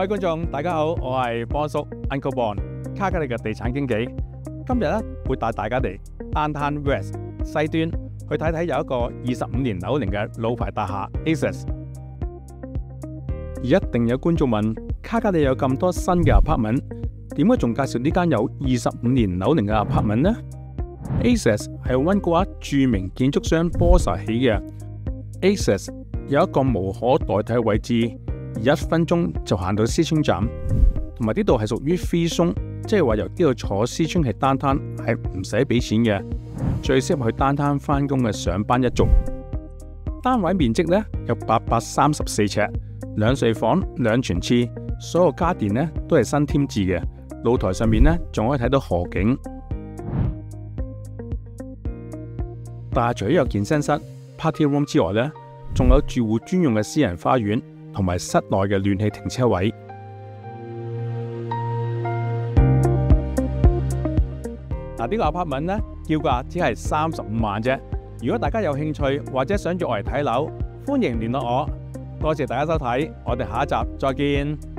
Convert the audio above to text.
位觀眾，大家好，我係波叔 Uncle Bon， 卡卡利嘅地產經紀。今日咧會帶大家嚟 Downtown West 西端去睇睇有一個25年樓齡嘅老牌大廈 Access。而一定有觀眾問：卡卡利有咁多新嘅 apartment， 點解仲介紹呢間有25年樓齡嘅 apartment 呢？ Access 係溫哥華著名建築商 Bossa 起嘅。Access 有一個無可代替嘅位置。1分鐘就行到思村站，同埋呢度係屬於 free zone， 即係話由呢度坐思村去 Downtown 係唔使俾錢嘅，最適合去 Downtown 返工嘅上班一族。單位面積呢有834尺，2睡房2廚廁，所有家電呢都係新添置嘅。露台上面呢仲可以睇到河景。但係除咗有健身室、party room 之外呢，仲有住戶專用嘅私人花園。同埋室內嘅暖氣停車位。呢個 apartment 呢，叫價只係35萬啫。如果大家有興趣或者想約我嚟睇樓，歡迎聯絡我。多謝大家收睇，我哋下一集再見。